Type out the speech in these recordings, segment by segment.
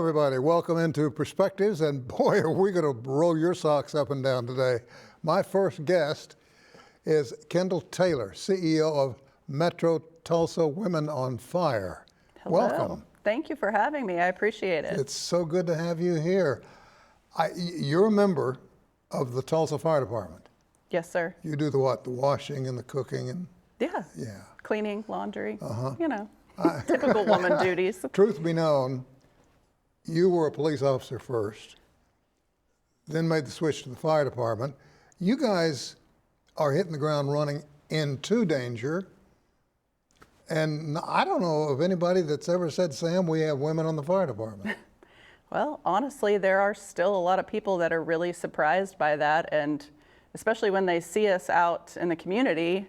everybody. Welcome into Perspectives, and boy, are we going to roll your socks up and down today. My first guest is Kendall Taylor, CEO of Metro Tulsa Women on Fire. Hello. Welcome. Thank you for having me. I appreciate it. It's so good to have you here. You're a member of the Tulsa Fire Department. Yes, sir. You do the what? The washing and the cooking and Yeah. yeah. Cleaning, laundry, you know, typical woman duties. Truth be known, you were a police officer first, then made the switch to the fire department. You guys are hitting the ground running into danger. And I don't know of anybody that's ever said, Sam, we have women on the fire department. Well, honestly, there are still a lot of people that are really surprised by that. And especially when they see us out in the community,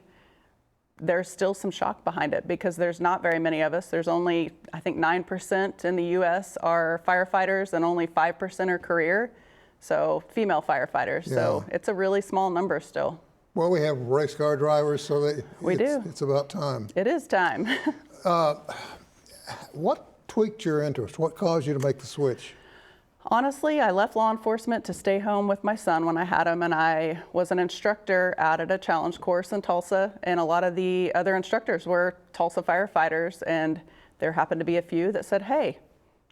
there's still some shock behind it because there's not very many of us. There's only, I think 9% in the US are firefighters and only 5% are career. So female firefighters. Yeah. So it's a really small number still. Well, we have race car drivers, so it's about time. It is time. What tweaked your interest? What caused you to make the switch? Honestly, I left law enforcement to stay home with my son when I had him, and I was an instructor out at a challenge course in Tulsa, and a lot of the other instructors were Tulsa firefighters, and there happened to be a few that said, hey,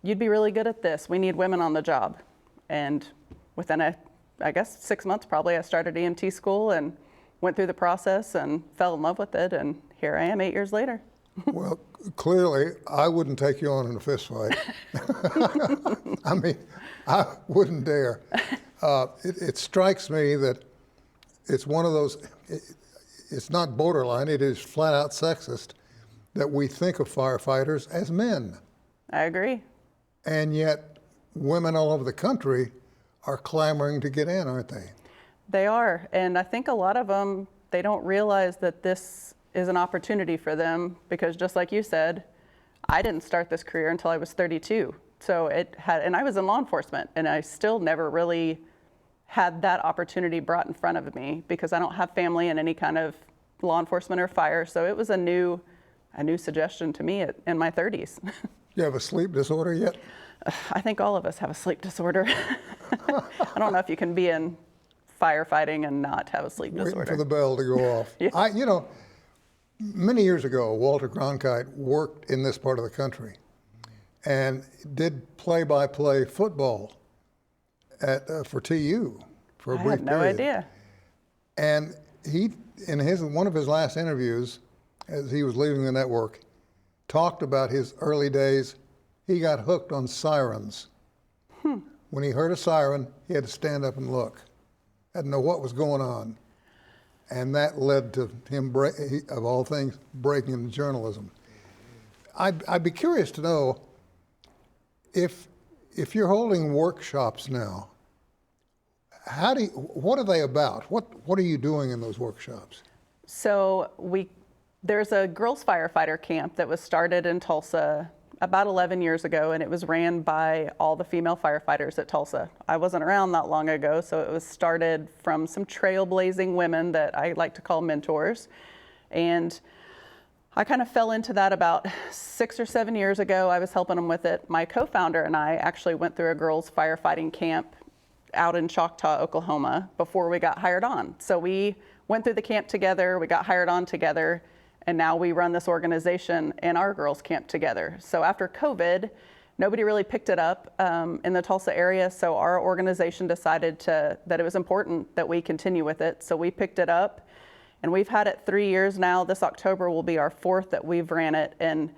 you'd be really good at this. We need women on the job. And within I guess 6 months probably, I started EMT school and went through the process and fell in love with it, and here I am 8 years later. Well, clearly, I wouldn't take you on in a fist fight. I mean, I wouldn't dare. It strikes me that it's one of those, it's not borderline, it is flat out sexist that we think of firefighters as men. I agree. And yet, women all over the country are clamoring to get in, aren't they? They are, and I think a lot of them, they don't realize that this is an opportunity for them because just like you said, I didn't start this career until I was 32. So and I was in law enforcement and I still never really had that opportunity brought in front of me because I don't have family in any kind of law enforcement or fire. So it was a new suggestion to me in my 30s. You have a sleep disorder yet? I think all of us have a sleep disorder. I don't know if you can be in firefighting and not have a sleep disorder. Waiting for the bell to go off. Yeah. Many years ago, Walter Cronkite worked in this part of the country and did play-by-play football for TU for a brief period. I had no idea. And he, in one of his last interviews, as he was leaving the network, talked about his early days. He got hooked on sirens. When he heard a siren, he had to stand up and look. Had to know what was going on. And that led to him, of all things, breaking into journalism. I'd be curious to know if you're holding workshops now, what are they about? What are you doing in those workshops? So there's a girls firefighter camp that was started in Tulsa about 11 years ago, and it was ran by all the female firefighters at Tulsa. I wasn't around that long ago, so it was started from some trailblazing women that I like to call mentors. And I kind of fell into that about 6 or 7 years ago. I was helping them with it. My co-founder and I actually went through a girls firefighting camp out in Choctaw, Oklahoma, before we got hired on. So we went through the camp together, we got hired on together, and now we run this organization and our girls camp together. So after COVID, nobody really picked it up in the Tulsa area. So our organization decided that it was important that we continue with it. So we picked it up and we've had it 3 years now. This October will be our 4th that we've ran it. And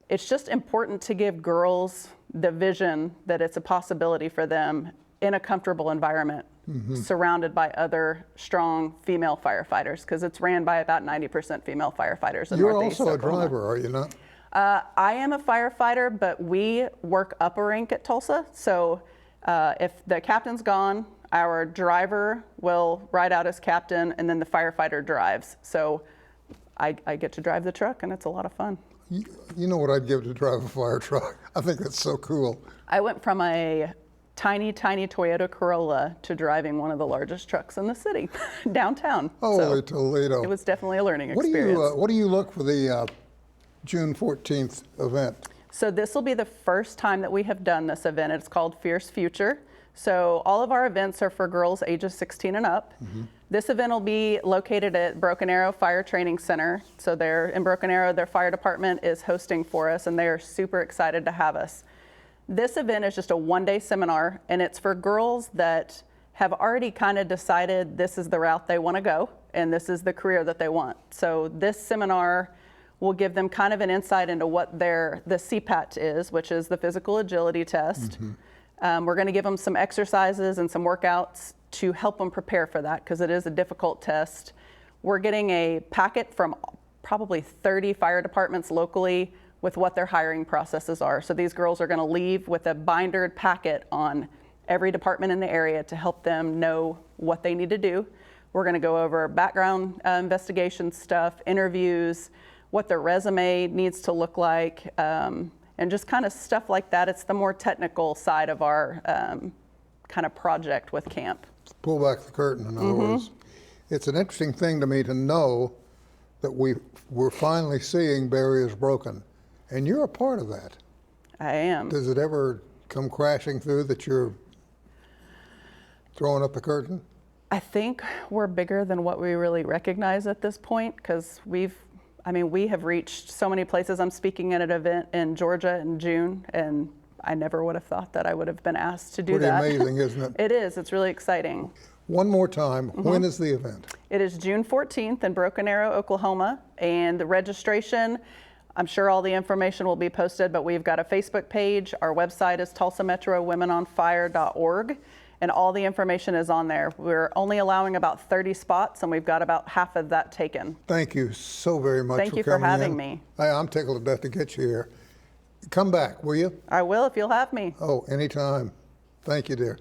it's just important to give girls the vision that it's a possibility for them in a comfortable environment. Surrounded by other strong female firefighters, because it's ran by about 90% female firefighters in Northeast You're also Oklahoma. a driver, are you not? I am a firefighter, but we work up a rank at Tulsa. So if the captain's gone, our driver will ride out as captain, and then the firefighter drives. So I get to drive the truck, and it's a lot of fun. You know what I'd give to drive a fire truck? I think that's so cool. I went from a tiny Toyota Corolla to driving one of the largest trucks in the city, downtown. Holy Toledo. It was definitely a learning experience. What do you look for the June 14th event? So this will be the first time that we have done this event. It's called Fierce Future. So all of our events are for girls ages 16 and up. This event will be located at Broken Arrow Fire Training Center. So they're in Broken Arrow, their fire department is hosting for us, and they are super excited to have us. This event is just a one-day seminar, and it's for girls that have already kind of decided this is the route they want to go, and this is the career that they want. So this seminar will give them kind of an insight into what the CPAT is, which is the physical agility test. We're going to give them some exercises and some workouts to help them prepare for that, because it is a difficult test. We're getting a packet from probably 30 fire departments locally with what their hiring processes are. So these girls are going to leave with a bindered packet on every department in the area to help them know what they need to do. We're going to go over background investigation stuff, interviews, what their resume needs to look like, and just kind of stuff like that. It's the more technical side of our kind of project with camp. Pull back the curtain, in other words. It's an interesting thing to me to know that we're finally seeing barriers broken, and you're a part of that. I am. Does it ever come crashing through that you're throwing up the curtain? I think we're bigger than what we really recognize at this point, because we have reached so many places. I'm speaking at an event in Georgia in June, and I never would have thought that I would have been asked to do that. Pretty amazing, isn't it? It is. It's really exciting. One more time, when is the event? It is June 14th in Broken Arrow, Oklahoma, and the registration, I'm sure all the information will be posted, but we've got a Facebook page. Our website is tulsametrowomenonfire.org, and all the information is on there. We're only allowing about 30 spots, and we've got about half of that taken. Thank you so very much Thank for you coming for having in. me. I'm tickled to death to get you here. Come back, will you? I will if you'll have me. Oh, anytime. Thank you, dear.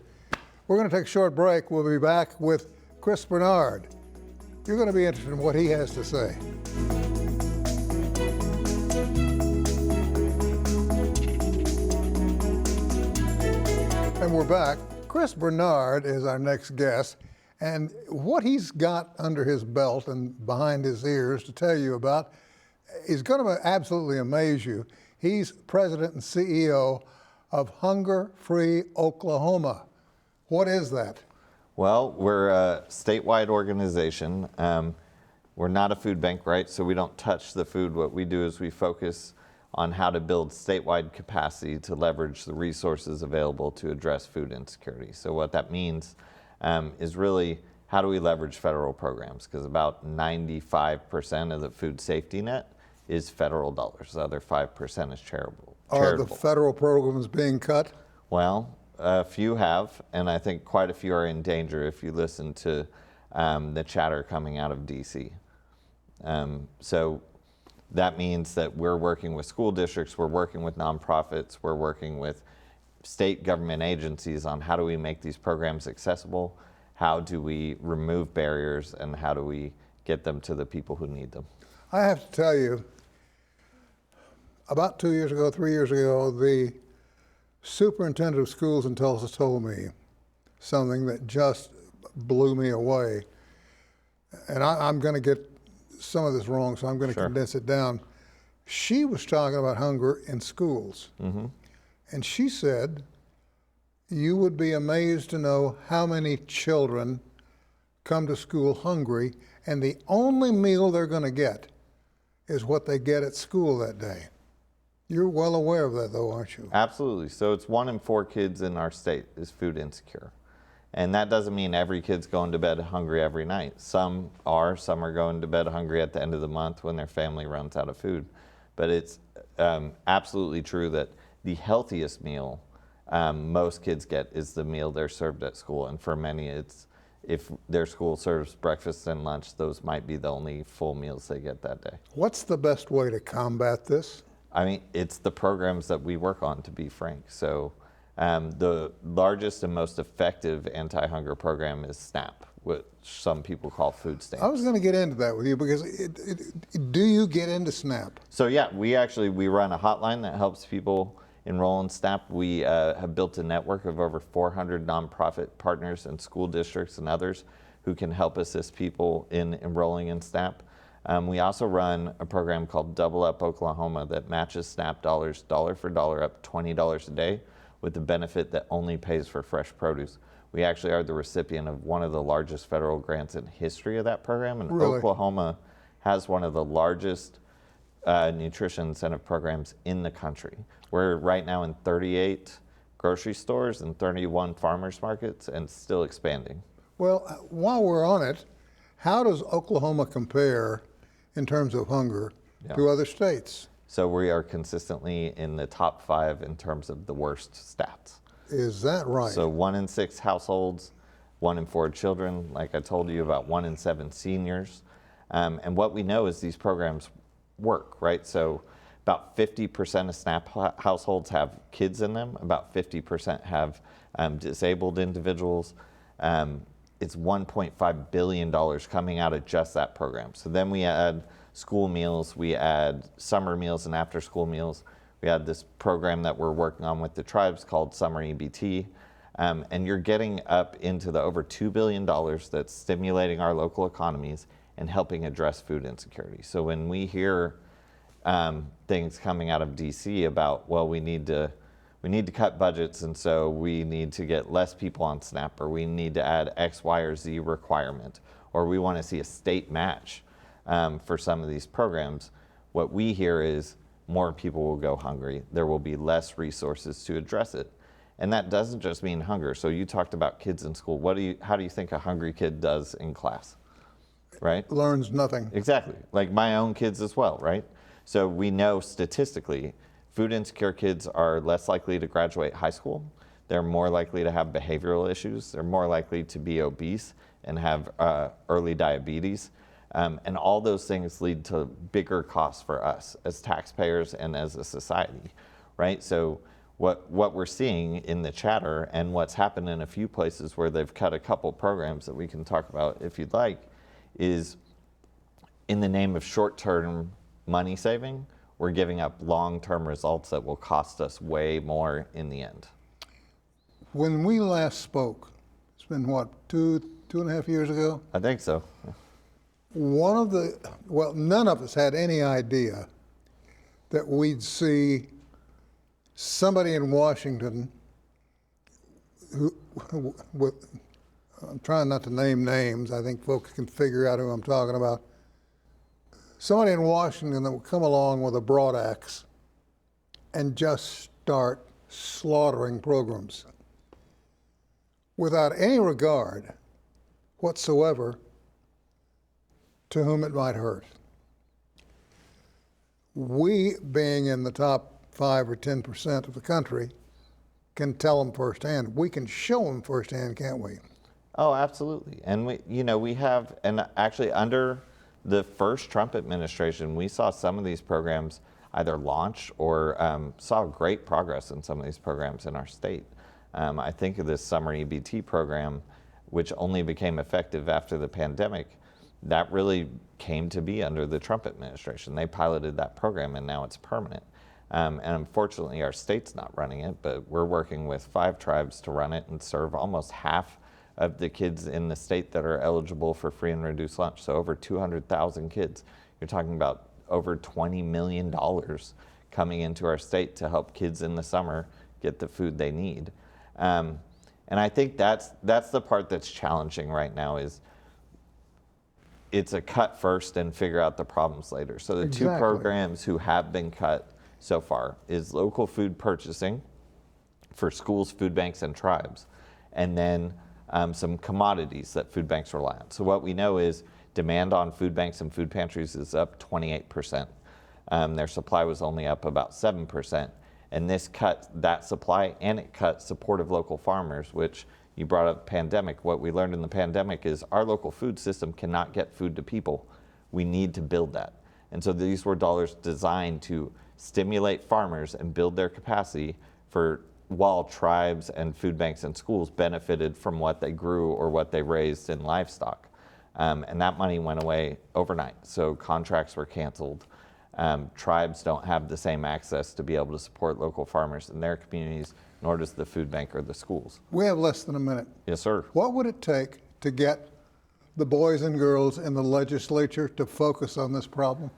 We're going to take a short break. We'll be back with Chris Bernard. You're going to be interested in what he has to say. And we're back. Chris Bernard is our next guest, and what he's got under his belt and behind his ears to tell you about is going to absolutely amaze you. He's president and CEO of Hunger Free Oklahoma. What is that? Well, we're a statewide organization. We're not a food bank, right? So we don't touch the food. What we do is we focus on how to build statewide capacity to leverage the resources available to address food insecurity. So what that means is really how do we leverage federal programs? Because about 95% of the food safety net is federal dollars. The other 5% is charitable. Are the federal programs being cut? Well, a few have, and I think quite a few are in danger if you listen to the chatter coming out of DC. So that means that we're working with school districts, we're working with nonprofits, we're working with state government agencies on how do we make these programs accessible, how do we remove barriers, and how do we get them to the people who need them. I have to tell you, about 2 years ago, 3 years ago, the superintendent of schools in Tulsa told me something that just blew me away. And I'm going to get some of this wrong, so I'm going to condense it down. She was talking about hunger in schools. And she said, you would be amazed to know how many children come to school hungry, and the only meal they're going to get is what they get at school that day. You're well aware of that, though, aren't you? Absolutely. So it's 1 in 4 kids in our state is food insecure. And that doesn't mean every kid's going to bed hungry every night. Some are going to bed hungry at the end of the month when their family runs out of food. But it's absolutely true that the healthiest meal most kids get is the meal they're served at school. And for many, it's if their school serves breakfast and lunch, those might be the only full meals they get that day. What's the best way to combat this? I mean, it's the programs that we work on, to be frank. So the largest and most effective anti-hunger program is SNAP, which some people call food stamps. I was going to get into that with you because do you get into SNAP? So yeah, we run a hotline that helps people enroll in SNAP. We have built a network of over 400 nonprofit partners and school districts and others who can help assist people in enrolling in SNAP. We also run a program called Double Up Oklahoma that matches SNAP dollars dollar for dollar up $20 a day with the benefit that only pays for fresh produce. We actually are the recipient of one of the largest federal grants in history of that program, and Really? Oklahoma has one of the largest nutrition incentive programs in the country. We're right now in 38 grocery stores and 31 farmers markets and still expanding. Well, while we're on it, how does Oklahoma compare in terms of hunger to other states? So we are consistently in the top 5 in terms of the worst stats. Is that right? So 1 in 6 households, 1 in 4 children, like I told you, about 1 in 7 seniors. And what we know is these programs work, right? So about 50% of SNAP households have kids in them, about 50% have disabled individuals. It's $1.5 billion coming out of just that program. So then we add school meals, we add summer meals and after school meals. We had this program that we're working on with the tribes called Summer EBT. And you're getting up into the over $2 billion that's stimulating our local economies and helping address food insecurity. So when we hear things coming out of DC about, well, we need to cut budgets, and so we need to get less people on SNAP, or we need to add X, Y, or Z requirement, or we want to see a state match for some of these programs, what we hear is more people will go hungry. There will be less resources to address it. And that doesn't just mean hunger. So you talked about kids in school. How do you think a hungry kid does in class, right? Learns nothing. Exactly, like my own kids as well, right? So we know statistically, food insecure kids are less likely to graduate high school. They're more likely to have behavioral issues. They're more likely to be obese and have early diabetes. And all those things lead to bigger costs for us as taxpayers and as a society, right? So what we're seeing in the chatter and what's happened in a few places where they've cut a couple programs that we can talk about if you'd like, is in the name of short-term money saving, we're giving up long-term results that will cost us way more in the end. When we last spoke, it's been what, two and a half years ago? I think so. None of us had any idea that we'd see somebody in Washington I'm trying not to name names, I think folks can figure out who I'm talking about. Somebody in Washington that would come along with a broad axe and just start slaughtering programs without any regard whatsoever to whom it might hurt. We, being in the top 5 or 10% of the country, can tell them firsthand. We can show them firsthand, can't we? Oh, absolutely. And we have, and actually under the first Trump administration, we saw some of these programs either launch or saw great progress in some of these programs in our state. I think of this Summer EBT program, which only became effective after the pandemic. That really came to be under the Trump administration. They piloted that program and now it's permanent. And unfortunately, our state's not running it, but we're working with 5 tribes to run it and serve almost half of the kids in the state that are eligible for free and reduced lunch. So over 200,000 kids. You're talking about over $20 million coming into our state to help kids in the summer get the food they need. And I think that's the part that's challenging right now is it's a cut first and figure out the problems later. So the Exactly. 2 programs who have been cut so far is local food purchasing for schools, food banks, and tribes, and then some commodities that food banks rely on. So what we know is demand on food banks and food pantries is up 28%. Their supply was only up about 7%. And this cut that supply and it cut support of local farmers, which you brought up pandemic. What we learned in the pandemic is our local food system cannot get food to people. We need to build that. And so these were dollars designed to stimulate farmers and build their capacity for while tribes and food banks and schools benefited from what they grew or what they raised in livestock. And that money went away overnight. So contracts were canceled. Tribes don't have the same access to be able to support local farmers in their communities, nor does the food bank or the schools. We have less than a minute. Yes, sir. What would it take to get the boys and girls in the legislature to focus on this problem?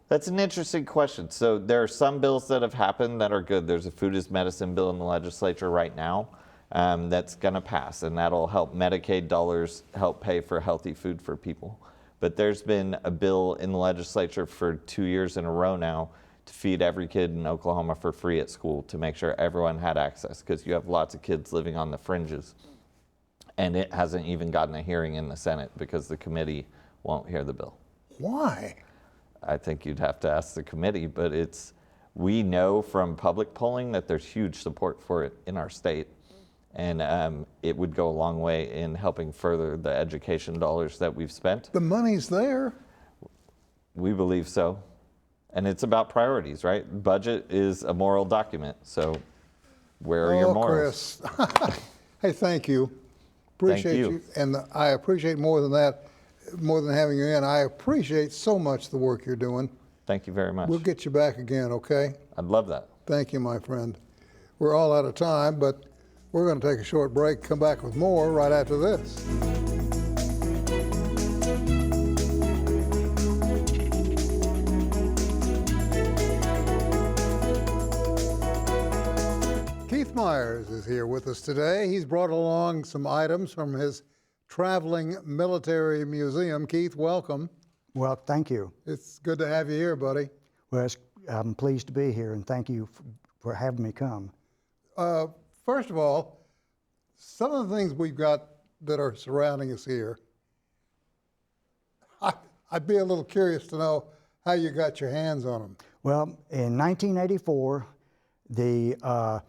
That's an interesting question. So there are some bills that have happened that are good. There's a food is medicine bill in the legislature right now that's going to pass, and that'll help Medicaid dollars help pay for healthy food for people. But there's been a bill in the legislature for 2 years in a row now to feed every kid in Oklahoma for free at school, to make sure everyone had access, because you have lots of kids living on the fringes. And it hasn't even gotten a hearing in the Senate because the committee won't hear the bill. Why? I think you'd have to ask the committee, but we know from public polling that there's huge support for it in our state. And it would go a long way in helping further the education dollars that we've spent. The money's there. We believe so. And it's about priorities, right? Budget is a moral document, so where are your morals? Chris. Hey, thank you. Appreciate you. And I appreciate more than that, more than having you in. I appreciate so much the work you're doing. Thank you very much. We'll get you back again, okay? I'd love that. Thank you, my friend. We're all out of time, but we're going to take a short break, come back with more right after this. Keith Myers is here with us today. He's brought along some items from his traveling military museum. Keith, welcome. Well, thank you. It's good to have you here, buddy. Well, I'm pleased to be here, and thank you for having me come. First of all, some of the things we've got that are surrounding us here, I'd be a little curious to know how you got your hands on them. Well, in 1984, the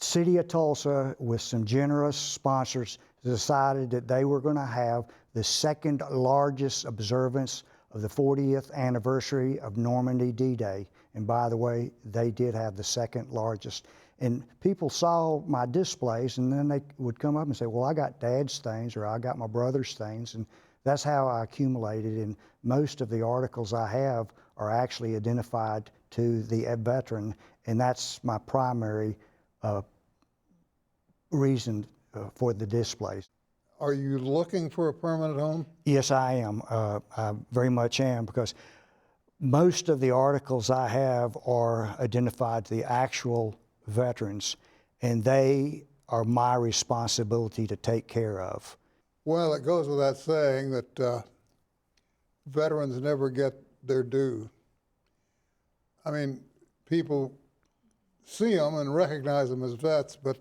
city of Tulsa, with some generous sponsors, decided that they were going to have the second largest observance of the 40th anniversary of Normandy D-Day. And by the way, they did have the second largest. And people saw my displays, and then they would come up and say, well, I got Dad's things, or I got my brother's things. And that's how I accumulated. And most of the articles I have are actually identified to the veteran, and that's my primary reason for the displays. Are you looking for a permanent home? Yes, I am. I very much am, because most of the articles I have are identified to the actual veterans, and they are my responsibility to take care of. Well, it goes without saying that veterans never get their due. I mean, people see them and recognize them as vets, but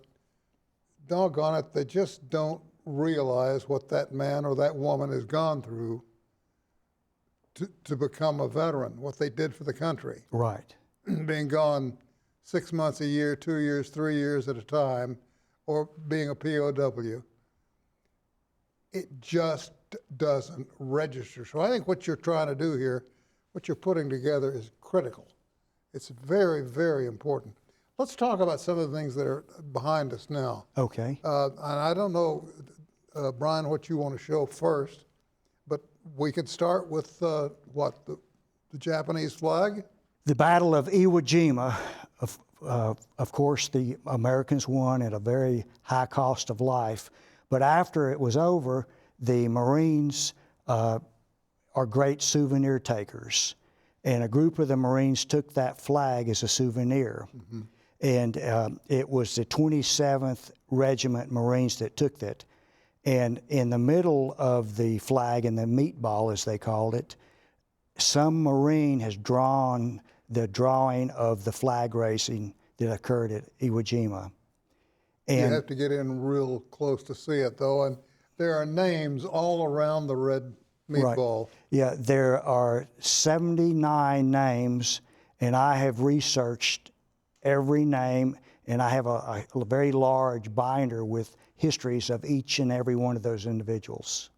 doggone it, they just don't realize what that man or that woman has gone through to become a veteran, what they did for the country. Right. Being gone 6 months a year, 2 years, 3 years at a time, or being a POW. It just doesn't register. So I think what you're trying to do here, what you're putting together, is critical. It's very, very important. Let's talk about some of the things that are behind us now. Okay. And I don't know, Brian, what you want to show first, but we could start with the Japanese flag? The Battle of Iwo Jima, of course, the Americans won at a very high cost of life. But after it was over, the Marines are great souvenir takers. And a group of the Marines took that flag as a souvenir. Mm-hmm. And it was the 27th Regiment Marines that took that. And in the middle of the flag, and the meatball, as they called it, some Marine has drawn the drawing of the flag raising that occurred at Iwo Jima. And you have to get in real close to see it, though, and there are names all around the red meatball. Right. Yeah, there are 79 names, and I have researched every name, and I have a very large binder with histories of each and every one of those individuals.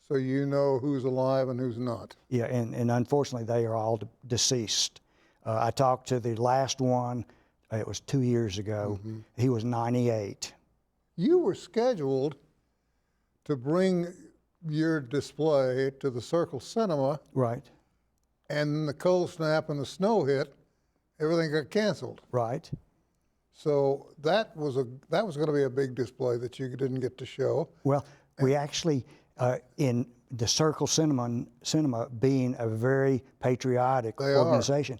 So you know who's alive and who's not. Yeah, and unfortunately, they are all deceased. I talked to the last one, it was 2 years ago. Mm-hmm. He was 98. You were scheduled to bring your display to the Circle Cinema. Right. And the cold snap and the snow hit, everything got canceled. Right. So that was going to be a big display that you didn't get to show. Well, we actually, in the Circle Cinema being a very patriotic They are. organization,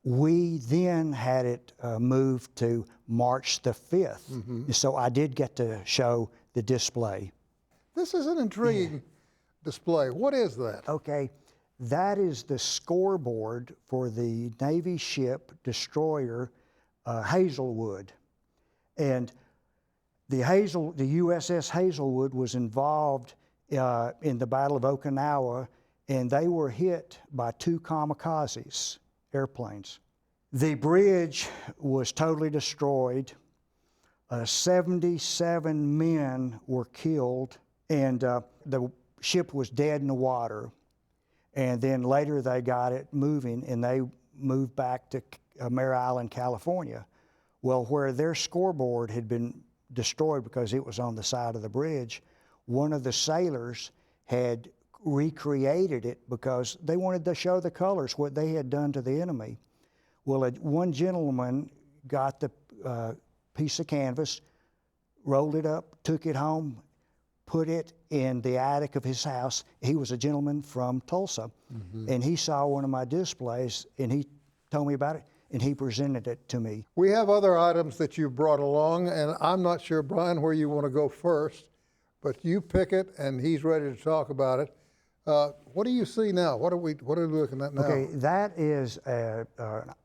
we then had it moved to March the 5th. So I did get to show the display. This is an intriguing display. What is that? Okay, that is the scoreboard for the Navy ship destroyer Hazelwood. And the USS Hazelwood was involved in the Battle of Okinawa, and they were hit by 2 kamikazes, airplanes. The bridge was totally destroyed. 77 men were killed, and the ship was dead in the water. And then later they got it moving, and they moved back to Mare Island, California. Well, where their scoreboard had been destroyed because it was on the side of the bridge, one of the sailors had recreated it because they wanted to show the colors, what they had done to the enemy. Well, one gentleman got the piece of canvas, rolled it up, took it home, put it in the attic of his house. He was a gentleman from Tulsa, and he saw one of my displays, and he told me about it, and he presented it to me. We have other items that you brought along, and I'm not sure, Brian, where you want to go first, but you pick it, and he's ready to talk about it. What do you see now? What are we looking at now? Okay, that is an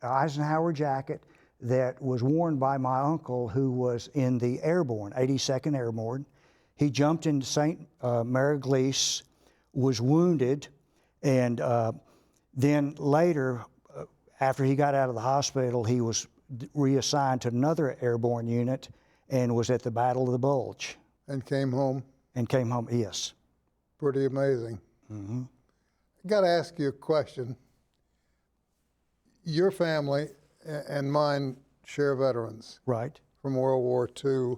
Eisenhower jacket that was worn by my uncle, who was in the Airborne, 82nd Airborne. He jumped into St. Mary-Glise, was wounded, and then later, after he got out of the hospital, he was reassigned to another airborne unit and was at the Battle of the Bulge. And came home. And came home, yes. Pretty amazing. I got to ask you a question. Your family and mine share veterans Right. from World War II.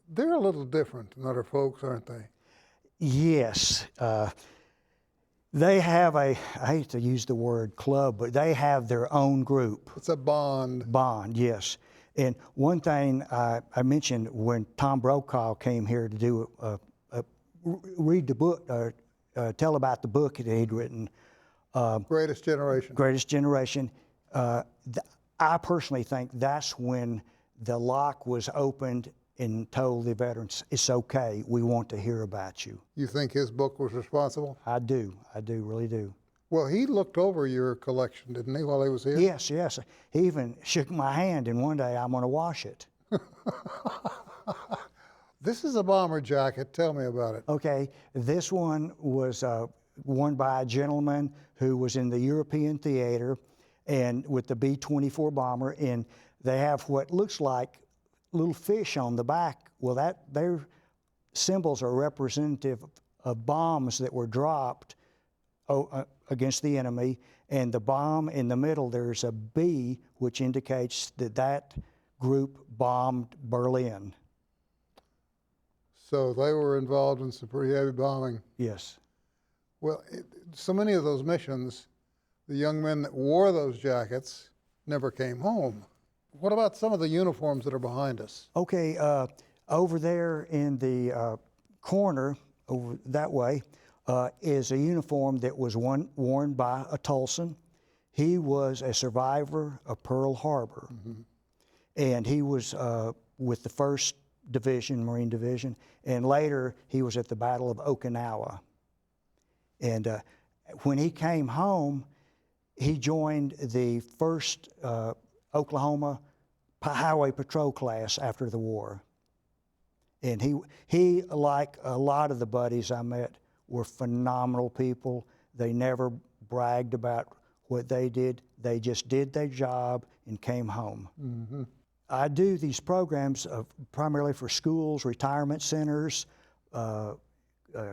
They're a little different than other folks, aren't they? Yes. They have I hate to use the word club, but they have their own group. It's a bond. Bond, yes. And one thing I mentioned when Tom Brokaw came here to do read the book, tell about the book that he'd written, Greatest Generation. Greatest Generation. I personally think that's when the lock was opened and told the veterans, it's okay, we want to hear about you. You think his book was responsible? I do, really do. Well, he looked over your collection, didn't he, while he was here? Yes, yes. He even shook my hand, and one day I'm going to wash it. This is a bomber jacket. Tell me about it. Okay, this one was worn by a gentleman who was in the European theater and with the B-24 bomber, and they have what looks like little fish on the back. Well, their symbols are representative of bombs that were dropped against the enemy, and the bomb in the middle, there's a B, which indicates that group bombed Berlin. So they were involved in some pretty heavy bombing. Yes. Well, so many of those missions, the young men that wore those jackets never came home. What about some of the uniforms that are behind us? Okay, over there in the corner, over that way, is a uniform that was worn by a Tulsan. He was a survivor of Pearl Harbor, and he was with the 1st Division, Marine Division, and later he was at the Battle of Okinawa. And when he came home, he joined the 1st Oklahoma Highway Patrol class after the war. And he, like a lot of the buddies I met, were phenomenal people. They never bragged about what they did. They just did their job and came home. I do these programs primarily for schools, retirement centers,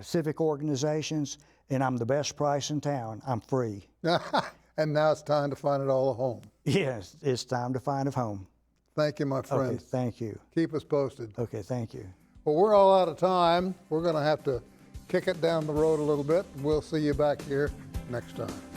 civic organizations, and I'm the best price in town. I'm free. And now it's time to find it all a home. Yes, it's time to find a home. Thank you, my friend. Okay, thank you. Keep us posted. Okay, thank you. Well, we're all out of time. We're going to have to kick it down the road a little bit. We'll see you back here next time.